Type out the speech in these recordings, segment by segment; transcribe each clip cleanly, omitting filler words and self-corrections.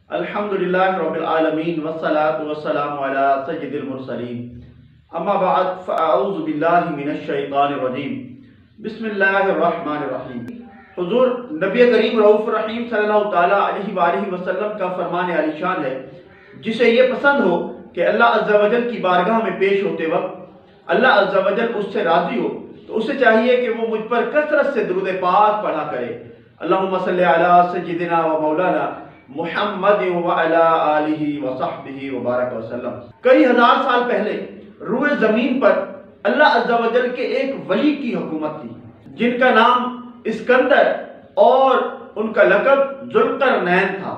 الحمدللہ رب العالمین والصلاة والسلام علی سید المرسلین اما بعد فاعوذ باللہ من الشیطان الرجیم بسم اللہ الرحمن الرحیم۔ حضور نبی کریم رؤوف الرحیم صلی اللہ تعالیٰ علیہ وآلہ وسلم کا فرمان عالی شان ہے، جسے یہ پسند ہو کہ اللہ عز و جل کی بارگاہ میں پیش ہوتے وقت اللہ عز و جل اس سے راضی ہو تو اسے چاہیے کہ وہ مجھ پر کثرت سے درود پاک پڑھا کرے۔ اللہم صلی علی سیدنا و مولانا محمد وعلی آلہ وصحبہ وبارک وسلم۔ کئی ہزار سال پہلے روئے زمین پر اللہ عز و جل کے ایک ولی کی حکومت تھی جن کا نام اسکندر اور ان کا لقب ذوالقرنین تھا۔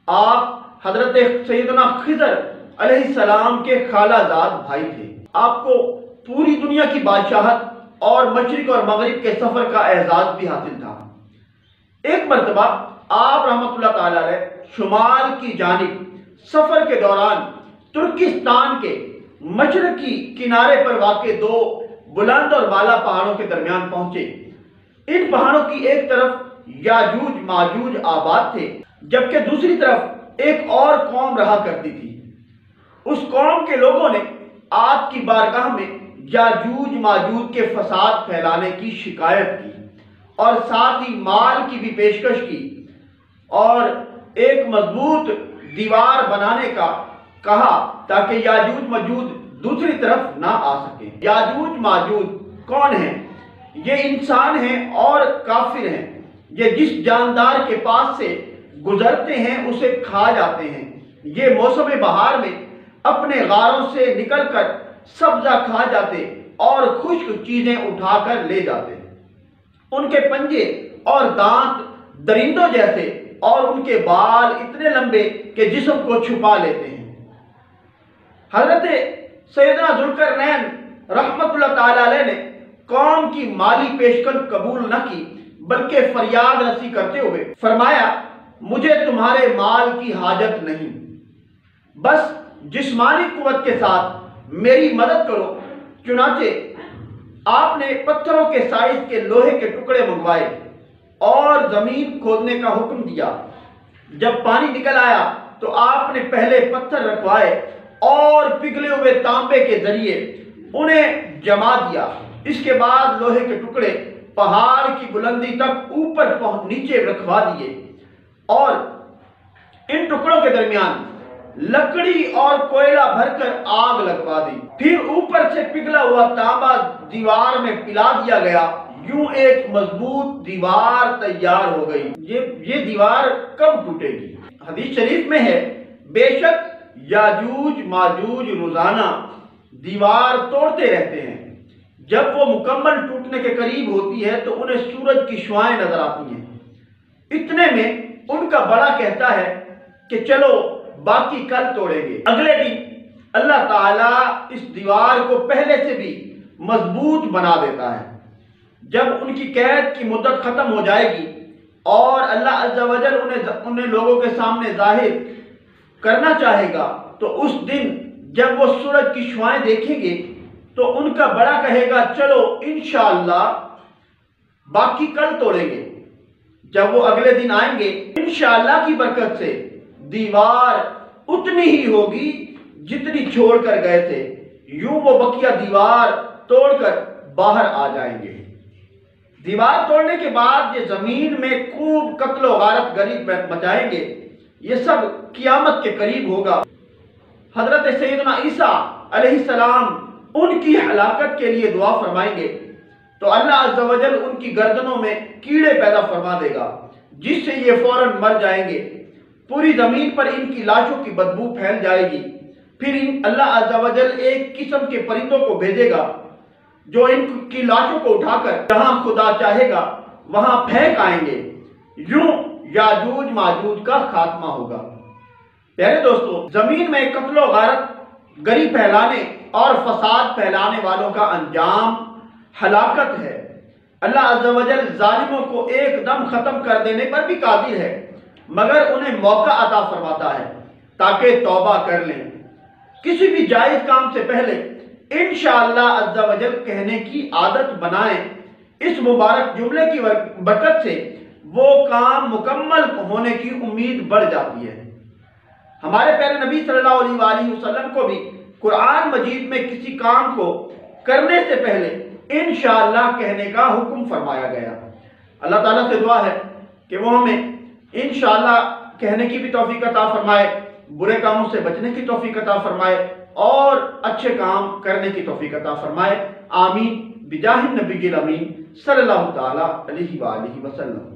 آپ حضرت سیدنا خضر علیہ السلام کے خالہ زاد بھائی تھے۔ آپ کو پوری دنیا کی بادشاہت اور مشرق اور مغرب کے سفر کا اعزاز بھی حاصل تھا۔ ایک مرتبہ آپ رحمۃ اللہ تعالی علیہ شمال کی جانب سفر کے دوران ترکستان کے مشرقی کنارے پر واقع دو بلند اور بالا پہاڑوں کے درمیان پہنچے۔ ان پہاڑوں کی ایک طرف یاجوج ماجوج آباد تھے، جبکہ دوسری طرف ایک اور قوم رہا کرتی تھی۔ اس قوم کے لوگوں نے آپ کی بارگاہ میں یاجوج ماجوج کے فساد پھیلانے کی شکایت کی اور ساتھ ہی مال کی بھی پیشکش کی اور ایک مضبوط دیوار بنانے کا کہا تاکہ یاجوج ماجوج دوسری طرف نہ آ سکیں۔ یاجوج ماجوج کون ہیں؟ یہ انسان ہیں اور کافر ہیں۔ یہ جس جاندار کے پاس سے گزرتے ہیں اسے کھا جاتے ہیں۔ یہ موسم بہار میں اپنے غاروں سے نکل کر سبزہ کھا جاتے اور خشک چیزیں اٹھا کر لے جاتے۔ ان کے پنجے اور دانت درندوں جیسے اور ان کے بال اتنے لمبے کہ جسم کو چھپا لیتے ہیں۔ حضرت سیدنا ذوالقرنین رحمت اللہ تعالی علیہ نے قوم کی مالی پیشکش قبول نہ کی بلکہ فریاد رسی کرتے ہوئے فرمایا، مجھے تمہارے مال کی حاجت نہیں، بس جسمانی قوت کے ساتھ میری مدد کرو۔ چنانچہ آپ نے پتھروں کے سائز کے لوہے کے ٹکڑے منگوائے اور زمین کھودنے کا حکم دیا۔ جب پانی نکل آیا تو آپ نے پہلے پتھر رکھوائے اور پگھلے ہوئے تانبے کے ذریعے انہیں جما دیا۔ اس کے بعد لوہے کے ٹکڑے پہاڑ کی بلندی تک اوپر نیچے رکھوا دیے اور ان ٹکڑوں کے درمیان لکڑی اور کوئلہ بھر کر آگ لگوا دی۔ پھر اوپر سے پگھلا ہوا تانبا دیوار میں پلا دیا گیا۔ یوں ایک مضبوط دیوار تیار ہو گئی۔ یہ دیوار کب ٹوٹے گی؟ حدیث شریف میں ہے، بے شک یاجوج ماجوج روزانہ دیوار توڑتے رہتے ہیں۔ جب وہ مکمل ٹوٹنے کے قریب ہوتی ہے تو انہیں سورج کی شعاعیں نظر آتی ہیں۔ اتنے میں ان کا بڑا کہتا ہے کہ چلو باقی کل توڑیں گے۔ اگلے دن اللہ تعالیٰ اس دیوار کو پہلے سے بھی مضبوط بنا دیتا ہے۔ جب ان کی قید کی مدت ختم ہو جائے گی اور اللہ عز و جل انہیں لوگوں کے سامنے ظاہر کرنا چاہے گا تو اس دن جب وہ سورج کی شعاعیں دیکھیں گے تو ان کا بڑا کہے گا، چلو انشاءاللہ باقی کل توڑیں گے۔ جب وہ اگلے دن آئیں گے انشاءاللہ کی برکت سے دیوار اتنی ہی ہوگی جتنی چھوڑ کر گئے تھے۔ یوں وہ بقیہ دیوار توڑ کر باہر آ جائیں گے۔ دیوار توڑنے کے بعد یہ زمین میں خوب قتل و غارت گری مچائیں گے۔ یہ سب قیامت کے قریب ہوگا۔ حضرت سیدنا عیسیٰ علیہ السلام ان کی ہلاکت کے لیے دعا فرمائیں گے تو اللہ عز و جل ان کی گردنوں میں کیڑے پیدا فرما دے گا جس سے یہ فوراً مر جائیں گے۔ پوری زمین پر ان کی لاشوں کی بدبو پھیل جائے گی۔ پھر اللہ عز و جل ایک قسم کے پرندوں کو بھیجے گا جو ان کی لاشوں کو اٹھا کر جہاں خدا چاہے گا وہاں پھینک آئیں گے۔ یوں یاجوج ماجوج کا خاتمہ ہوگا۔ پیارے دوستو، زمین میں قتل و غارت گری پھیلانے اور فساد پھیلانے والوں کا انجام ہلاکت ہے۔ اللہ عز و جل ظالموں کو ایک دم ختم کر دینے پر بھی قادر ہے، مگر انہیں موقع عطا فرماتا ہے تاکہ توبہ کر لیں۔ کسی بھی جائز کام سے پہلے انشاءاللہ عز و جل کہنے کی عادت بنائیں۔ اس مبارک جملے کی برکت سے وہ کام مکمل ہونے کی امید بڑھ جاتی ہے۔ ہمارے پیارے نبی صلی اللہ علیہ وآلہ وسلم کو بھی قرآن مجید میں کسی کام کو کرنے سے پہلے انشاءاللہ کہنے کا حکم فرمایا گیا۔ اللہ تعالیٰ سے دعا ہے کہ وہ ہمیں انشاءاللہ کہنے کی بھی توفیق عطا فرمائے، برے کاموں سے بچنے کی توفیق عطا فرمائے اور اچھے کام کرنے کی توفیق عطا فرمائے۔ آمین بجاہ النبی الامین صلی اللہ تعالیٰ علیہ وآلہ وسلم۔